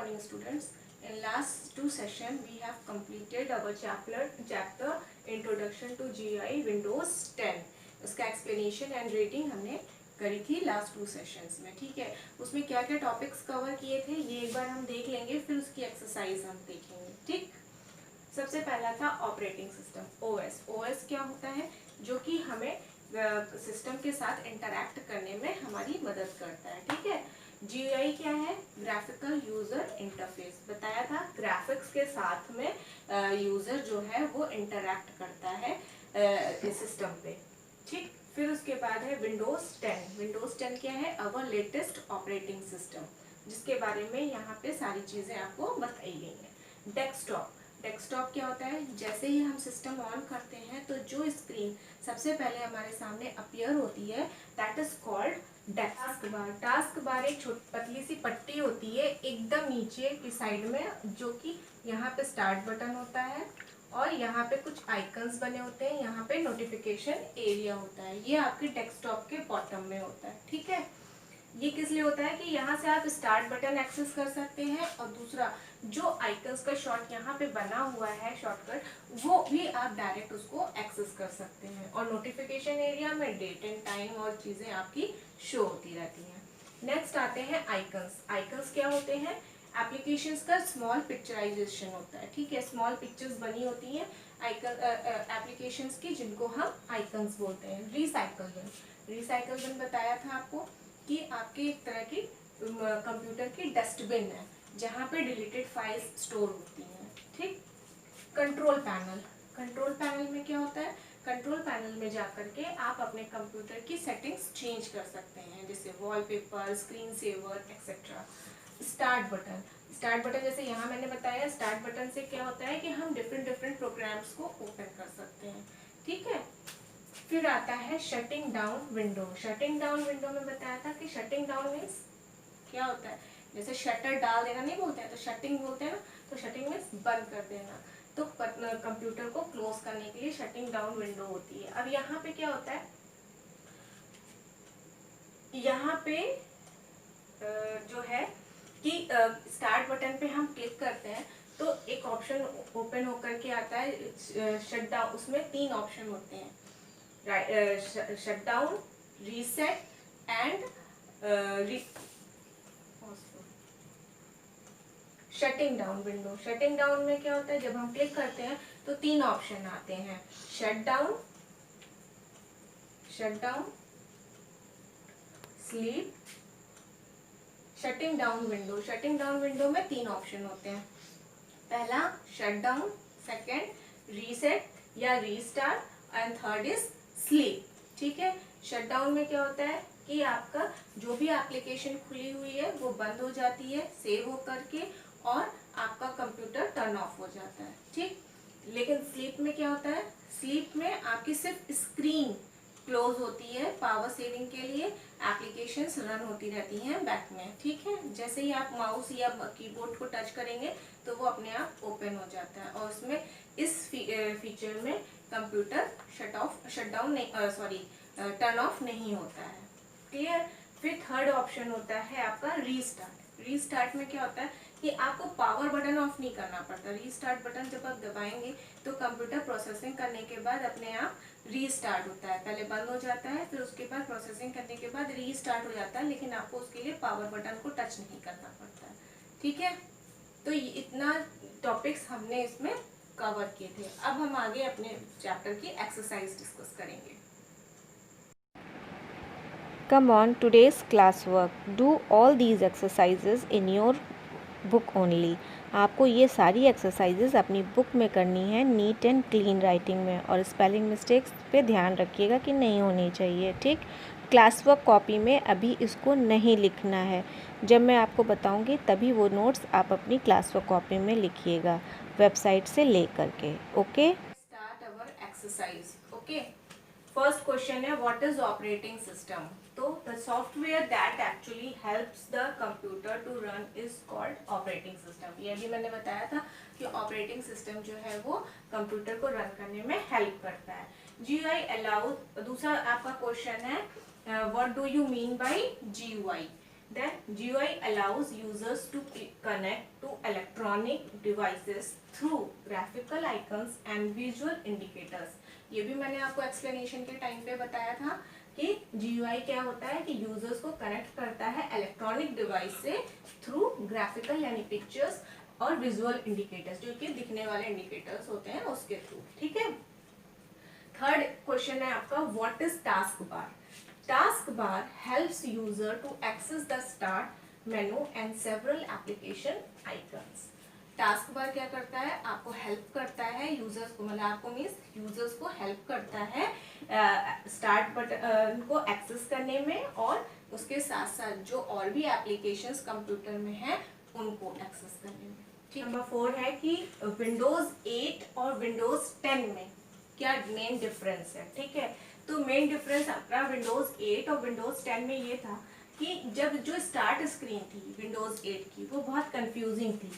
morning students. In last two sessions we have completed our chapter Introduction to GUI Windows 10. उसका explanation and rating हमने करी थी last two sessions में. ठीक है, उसमें क्या क्या टॉपिक्स कवर किए थे ये एक बार हम देख लेंगे, फिर उसकी एक्सरसाइज हम देखेंगे. ठीक, सबसे पहला था ऑपरेटिंग सिस्टम ओएस. ओएस क्या होता है? जो कि हमें सिस्टम के साथ इंटरैक्ट करने में हमारी मदद करता है. ठीक है, जीयूआई क्या है? Graphical user interface. बताया था ग्राफिक्स के साथ में यूजर जो है वो इंटरैक्ट करता है सिस्टम पे. ठीक, फिर उसके बाद है विंडोज 10. विंडोज 10 क्या है? अवर लेटेस्ट ऑपरेटिंग सिस्टम, जिसके बारे में यहाँ पे सारी चीजें आपको बताई गई हैं. डेस्कटॉप. डेस्कटॉप क्या होता है? जैसे ही हम सिस्टम ऑन करते हैं तो जो स्क्रीन सबसे पहले हमारे सामने अपीयर होती है that is called task bar. Task bar एक छोटी पतली सी पट्टी होती है एकदम नीचे की साइड में, जो कि यहाँ पे स्टार्ट बटन होता है और यहाँ पे कुछ आइकन्स बने होते हैं. यहाँ पे नोटिफिकेशन एरिया होता है. ये आपके डेस्कटॉप के बॉटम में होता है. ठीक है, ये किस लिए होता है कि यहाँ से आप स्टार्ट बटन एक्सेस कर सकते हैं, और दूसरा जो आइकन्स का शॉर्ट यहाँ पे बना हुआ है शॉर्टकट, वो भी आप डायरेक्ट उसको एक्सेस कर सकते हैं. और नोटिफिकेशन एरिया में डेट एंड टाइम और चीजें आपकी शो होती रहती हैं. नेक्स्ट आते हैं आइकन्स. आइकन्स क्या होते हैं? एप्लीकेशंस का स्मॉल पिक्चराइजेशन होता है. ठीक है, स्मॉल पिक्चर्स बनी होती हैं आइकन एप्लीकेशंस की, जिनको हम आइकन्स बोलते हैं. Recycle bin. रिसाइकल बिन बताया था आपको कि आपके एक तरह की कंप्यूटर की डस्टबिन है जहाँ पे डिलीटेड फाइल्स स्टोर होती हैं. ठीक, कंट्रोल पैनल. कंट्रोल पैनल में क्या होता है? कंट्रोल पैनल में जाकर के आप अपने कंप्यूटर की सेटिंग्स चेंज कर सकते हैं, जैसे wallpaper, screen saver etcetera. Start button. Start button जैसे यहाँ मैंने बताया, स्टार्ट बटन से क्या होता है कि हम डिफरेंट प्रोग्राम्स को ओपन कर सकते हैं. ठीक है, फिर आता है shutting down window. Shutting down window में बताया था कि शटिंग डाउन मीन्स क्या होता है? जैसे शटर डाल देना नहीं बोलते हैं तो शटिंग बोलते हैं ना, तो शटिंग मीन्स बंद कर देना. तो कंप्यूटर को क्लोज करने के लिए शटिंग डाउन विंडो होती है. अब यहाँ पे क्या होता है? यहाँ पे जो है कि स्टार्ट बटन पे हम क्लिक करते हैं तो एक ऑप्शन ओपन होकर के आता है शट डाउन. उसमें 3 ऑप्शन होते हैं, shut down, reset and shutting down window. Shutting down में क्या होता है? जब हम क्लिक करते हैं तो 3 ऑप्शन आते हैं, shut down, sleep, shutting down window. Shutting down window में 3 ऑप्शन होते हैं. पहला शट डाउन, सेकेंड रीसेट या restart and third is sleep. ठीक है, शट डाउन में क्या होता है कि आपका जो भी एप्लीकेशन खुली हुई है वो बंद हो जाती है सेव हो करके, और आपका कंप्यूटर टर्न ऑफ हो जाता है. ठीक, लेकिन स्लीप में क्या होता है? स्लीप में आपकी सिर्फ स्क्रीन क्लोज होती है पावर सेविंग के लिए, एप्लीकेशंस रन होती रहती हैं बैक में. ठीक है, जैसे ही आप माउस या कीबोर्ड को टच करेंगे तो वो अपने आप ओपन हो जाता है, और उसमें इस फीचर में कंप्यूटर टर्न ऑफ नहीं होता है. क्लियर? फिर थर्ड ऑप्शन होता है आपका रीस्टार्ट. रीस्टार्ट में क्या होता है कि आपको पावर बटन ऑफ नहीं करना पड़ता. रीस्टार्ट बटन जब आप दबाएंगे तो कंप्यूटर प्रोसेसिंग करने के बाद अपने आप रीस्टार्ट होता है. पहले बंद हो जाता है, फिर उसके बाद प्रोसेसिंग करने के बाद रीस्टार्ट हो जाता है, लेकिन आपको उसके लिए पावर बटन को टच नहीं करना पड़ता है. ठीक है, तो इतना टॉपिक्स हमने इसमें कवर किए थे. अब हम आगे अपने चैप्टर की एक्सरसाइज डिस्कस करेंगे. Come on, today's classwork. Do all these exercises in your book only. आपको ये सारी एक्सरसाइजेज अपनी बुक में करनी है, नीट एंड क्लीन राइटिंग में, और स्पेलिंग मिस्टेक्स पे ध्यान रखिएगा कि नहीं होनी चाहिए. ठीक, क्लास वर्क कॉपी में अभी इसको नहीं लिखना है. जब मैं आपको बताऊंगी तभी वो नोट्स आप अपनी क्लास वर्क कॉपी में लिखिएगा वेबसाइट से ले करके. Okay, start our exercise. Okay, first question है व्हाट इज ऑपरेटिंग सिस्टम. तो the software that actually helps the computer to run is called operating system. ये भी मैंने बताया था कि ऑपरेटिंग सिस्टम जो है वो कंप्यूटर को रन करने में हेल्प करता है. GUI allow. दूसरा आपका क्वेश्चन है what do you mean by GUI. Then GUI allows users to connect to electronic devices through graphical icons and visual indicators. ये भी मैंने आपको एक्सप्लेनेशन के टाइम पे बताया था कि GUI क्या होता है कि यूजर्स को कनेक्ट करता है इलेक्ट्रॉनिक डिवाइस से थ्रू ग्राफिकल यानी पिक्चर्स और विजुअल इंडिकेटर्स, जो कि दिखने वाले इंडिकेटर्स होते हैं उसके थ्रू। ठीक है। थर्ड क्वेश्चन है आपका, what is taskbar? Taskbar helps user to access the start menu and several application icons. Taskbar क्या करता है? आपको हेल्प करता है यूजर्स को, मतलब आपको मीन्स यूजर्स को हेल्प करता है स्टार्ट बटन को एक्सेस करने में, और उसके साथ साथ जो और भी एप्लीकेशंस कंप्यूटर में हैं उनको एक्सेस करने में। ठीक। नंबर 4 है कि विंडोज 8 और विंडोज 10 में क्या मेन डिफरेंस है। ठीक है। तो मेन डिफरेंस आपका विंडोज 8 और विंडोज 10 में ये था कि जब जो स्टार्ट स्क्रीन थी विंडोज 8 की वो बहुत कंफ्यूजिंग थी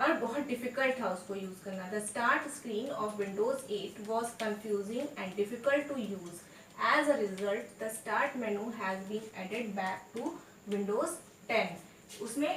और बहुत डिफिकल्ट था उसको यूज करना। The start screen of Windows 8 was confusing and difficult to use. As a result the start menu has been added back to Windows 10। उसमें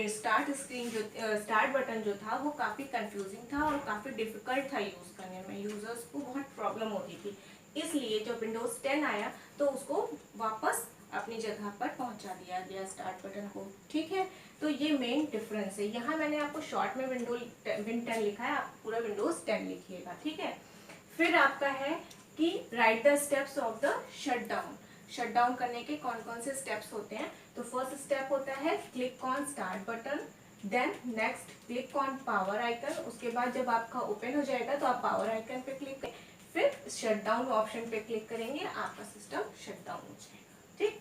स्टार्ट स्क्रीन जो स्टार्ट बटन जो था वो काफ़ी कंफ्यूजिंग था और काफ़ी डिफिकल्ट था यूज़ करने में, यूज़र्स को बहुत प्रॉब्लम होती थी। इसलिए जब विंडोज़ 10 आया तो उसको वापस अपनी जगह पर पहुंचा दिया गया स्टार्ट बटन को। ठीक है। तो ये मेन डिफरेंस है। यहाँ मैंने आपको शॉर्ट में विन 10 लिखा है, आप पूरा विंडोज़ 10 लिखिएगा। ठीक है। फिर आपका है कि right the steps of the shutdown. Shutdown करने के कौन कौन से स्टेप्स होते हैं? तो फर्स्ट स्टेप होता है click on start button, then next click on power icon. उसके बाद जब आपका ओपन हो जाएगा तो आप पावर आइकन पे क्लिक करें, फिर शटडाउन ऑप्शन पे क्लिक करेंगे, आपका सिस्टम शटडाउन हो जाएगा। ठीक।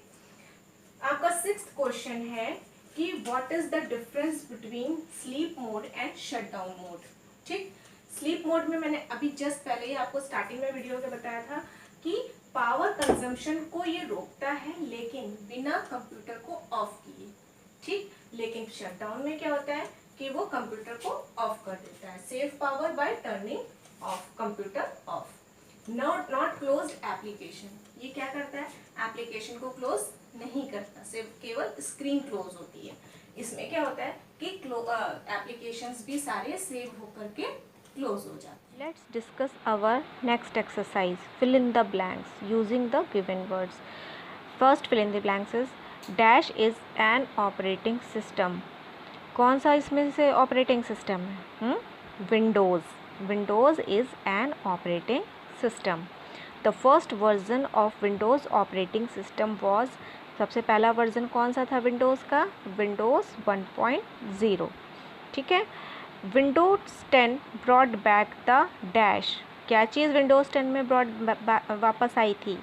आपका 6th क्वेश्चन है कि what is the difference between sleep mode and shutdown mode. ठीक। स्लीप मोड में मैंने अभी जस्ट पहले ही आपको स्टार्टिंग में वीडियो में बताया था कि पावर कंजम्पशन को ये रोकता है लेकिन बिना कंप्यूटर को ऑफ किए। ठीक। लेकिन शटडाउन में क्या होता है कि वो कंप्यूटर को ऑफ कर देता है। Save power bye turning of computer of. Not closed application, ये क्या करता है? एप्लीकेशन को क्लोज नहीं करता, सिर्फ केवल स्क्रीन क्लोज होती है। इसमें क्या होता है कि एप्लीकेशंस भी सारे सेव होकर के क्लोज हो जाते हैं। Let's discuss our next exercise. Fill in the blanks using the given words. First fill in the blanks is dash is an operating system. कौन सा इसमें से ऑपरेटिंग सिस्टम है? Windows is an operating system. The first version of Windows operating system was, सबसे पहला version कौन सा था विंडोज़ का? विंडोज़ 1.0। ठीक है। Windows 10 brought back the dash. क्या चीज़ विंडोज़ 10 में वापस आई थी?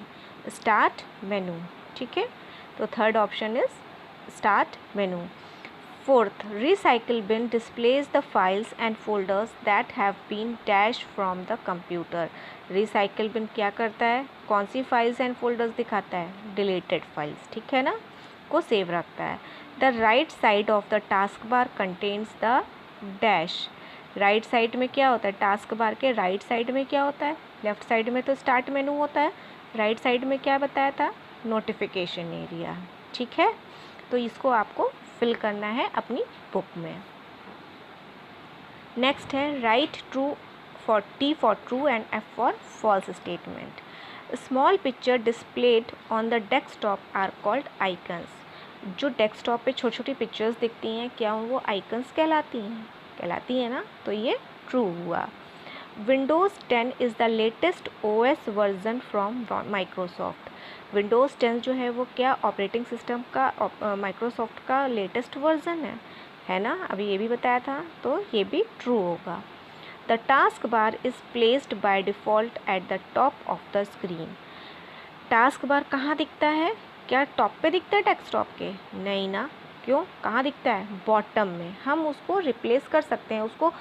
Start menu. ठीक है। तो third option is start menu. Fourth, recycle bin displays the files and folders that have been dashed from the computer. Recycle bin क्या करता है? कौन सी files and folders दिखाता है? Deleted files, ठीक है ना, को सेव रखता है। The right side of the taskbar contains the dash. Right side में क्या होता है? टास्क बार के राइट साइड में क्या होता है? लेफ्ट साइड में तो स्टार्ट मेनू होता है, राइट साइड में क्या बताया था? Notification area. ठीक है। तो इसको आपको फिल करना है अपनी बुक में। नेक्स्ट है write true for T for true and F for false statement. Small picture displayed on the desktop are called icons. जो डेस्कटॉप पे छोटी छोटी पिक्चर्स दिखती हैं, क्या वो आइकन्स कहलाती हैं? कहलाती है ना, तो ये ट्रू हुआ। Windows 10 is the latest OS version from Microsoft. Windows 10 जो है वो क्या ऑपरेटिंग सिस्टम का माइक्रोसॉफ्ट का लेटेस्ट वर्जन है ना, अभी ये भी बताया था, तो ये भी ट्रू होगा। The task bar is placed by default at the top of the screen. Task bar कहाँ दिखता है? क्या टॉप पे दिखता है डेस्कटॉप के? नहीं ना, क्यों? कहाँ दिखता है? बॉटम में। हम उसको रिप्लेस कर सकते हैं, उसको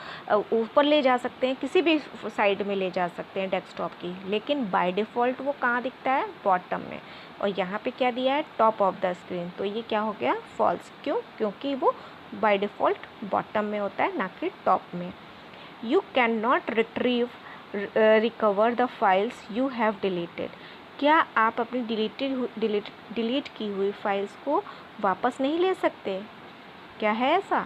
ऊपर ले जा सकते हैं, किसी भी साइड में ले जा सकते हैं डेस्कटॉप की, लेकिन बाय डिफ़ॉल्ट वो कहाँ दिखता है? बॉटम में। और यहाँ पे क्या दिया है? Top of the screen. तो ये क्या हो गया? फॉल्स। क्यों? क्योंकि वो बाय डिफ़ॉल्ट बॉटम में होता है, ना कि टॉप में। You can not retrieve recover the files you have deleted. क्या आप अपनी डिलीट की हुई फाइल्स को वापस नहीं ले सकते? क्या है ऐसा?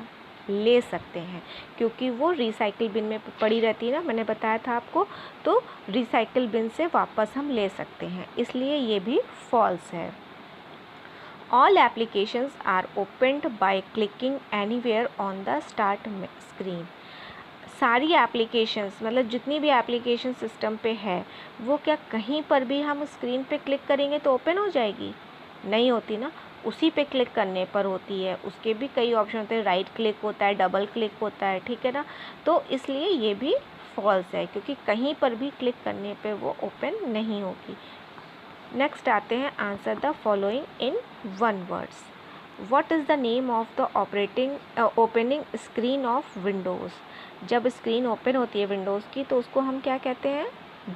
ले सकते हैं, क्योंकि वो रिसाइकिल बिन में पड़ी रहती है ना, मैंने बताया था आपको। तो रिसाइकिल बिन से वापस हम ले सकते हैं, इसलिए ये भी फॉल्स है। All applications are opened by clicking anywhere on the start screen. सारी एप्लीकेशंस, मतलब जितनी भी एप्लीकेशन सिस्टम पे है, वो क्या कहीं पर भी हम स्क्रीन पे क्लिक करेंगे तो ओपन हो जाएगी? नहीं होती ना, उसी पे क्लिक करने पर होती है। उसके भी कई ऑप्शन होते हैं, राइट क्लिक होता है, डबल क्लिक होता है, ठीक है ना। तो इसलिए ये भी फॉल्स है, क्योंकि कहीं पर भी क्लिक करने पे वो ओपन नहीं होगी। नेक्स्ट आते हैं, answer the following in one words. What is the name of the opening screen of Windows. जब स्क्रीन ओपन होती है विंडोज़ की तो उसको हम क्या कहते हैं?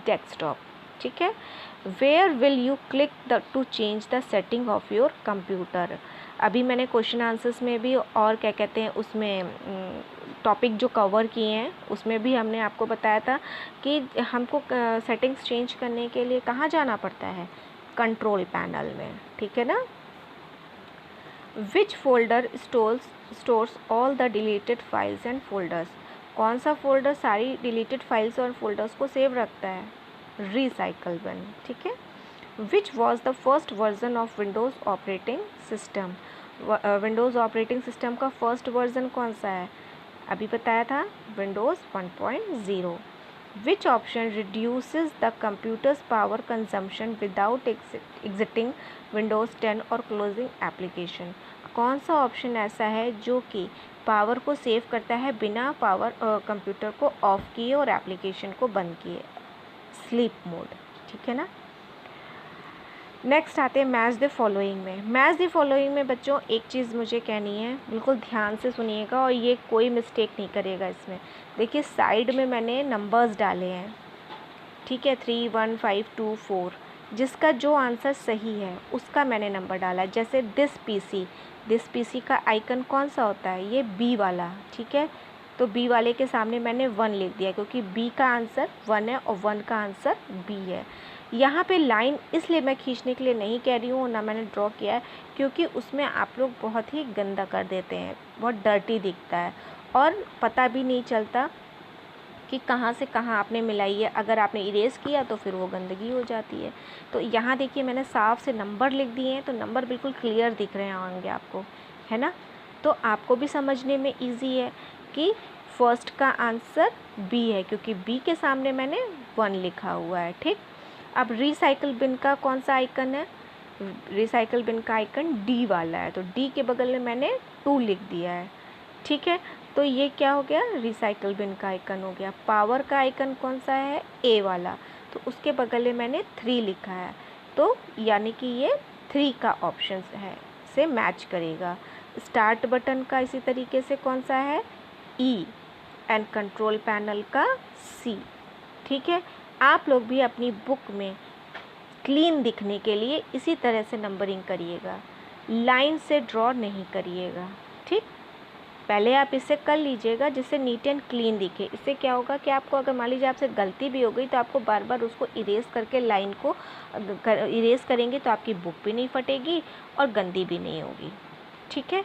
डेस्कटॉप, ठीक है। Where will you click to change the setting of your computer. अभी मैंने क्वेश्चन आंसर्स में भी और क्या कहते हैं उसमें टॉपिक जो कवर किए हैं उसमें भी हमने आपको बताया था कि हमको सेटिंग्स चेंज करने के लिए कहाँ जाना पड़ता है? कंट्रोल पैनल में, ठीक है ना। Which folder stores all the deleted files and folders. कौन सा फोल्डर सारी डिलीटेड फाइल्स और फोल्डर्स को सेव रखता है? रिसाइकल बिन, ठीक है। Which was the first version of Windows operating system. Windows operating system का फर्स्ट वर्जन कौन सा है? अभी बताया था, Windows 1.0। Which option reduces the computer's power consumption without exiting Windows 10 और क्लोजिंग एप्लीकेशन। कौन सा ऑप्शन ऐसा है जो कि पावर को सेव करता है बिना कंप्यूटर को ऑफ किए और एप्लीकेशन को बंद किए? स्लीप मोड, ठीक है ना। नेक्स्ट आते हैं मैच द फॉलोइंग में। मैच द फॉलोइंग में बच्चों एक चीज़ मुझे कहनी है, बिल्कुल ध्यान से सुनिएगा और ये कोई मिस्टेक नहीं करेगा इसमें। देखिए साइड में मैंने नंबर्स डाले हैं, ठीक है, 3, 1, 5, 2, 4। जिसका जो आंसर सही है उसका मैंने नंबर डाला। जैसे दिस पीसी का आइकन कौन सा होता है? ये बी वाला, ठीक है। तो बी वाले के सामने मैंने 1 लिख दिया, क्योंकि बी का आंसर 1 है और 1 का आंसर बी है। यहाँ पे लाइन इसलिए मैं खींचने के लिए नहीं कह रही हूँ, ना मैंने ड्रॉ किया है, क्योंकि उसमें आप लोग बहुत ही गंदा कर देते हैं, बहुत डर्टी दिखता है और पता भी नहीं चलता कि कहाँ से कहाँ आपने मिलाई है। अगर आपने इरेज किया तो फिर वो गंदगी हो जाती है। तो यहाँ देखिए मैंने साफ से नंबर लिख दिए हैं, तो नंबर बिल्कुल क्लियर दिख रहे होंगे आपको, है ना। तो आपको भी समझने में ईजी है कि फर्स्ट का आंसर बी है, क्योंकि बी के सामने मैंने 1 लिखा हुआ है, ठीक। अब रिसाइकिल बिन का कौन सा आइकन है? रिसाइकिल बिन का आइकन डी वाला है, तो डी के बगल में मैंने 2 लिख दिया है, ठीक है। तो ये क्या हो गया? रिसाइकिल बिन का आइकन हो गया। पावर का आइकन कौन सा है? ए वाला, तो उसके बगल में मैंने 3 लिखा है, तो यानी कि ये 3 का ऑप्शन है से मैच करेगा। स्टार्ट बटन का इसी तरीके से कौन सा है? ई, एंड कंट्रोल पैनल का सी, ठीक है। आप लोग भी अपनी बुक में क्लीन दिखने के लिए इसी तरह से नंबरिंग करिएगा, लाइन से ड्रॉ नहीं करिएगा, ठीक। पहले आप इसे कर लीजिएगा जिससे नीट एंड क्लीन दिखे। इससे क्या होगा कि आपको अगर मान लीजिए आपसे गलती भी हो गई तो आपको बार बार उसको इरेज करके लाइन को इरेज करेंगे तो आपकी बुक भी नहीं फटेगी और गंदी भी नहीं होगी, ठीक है।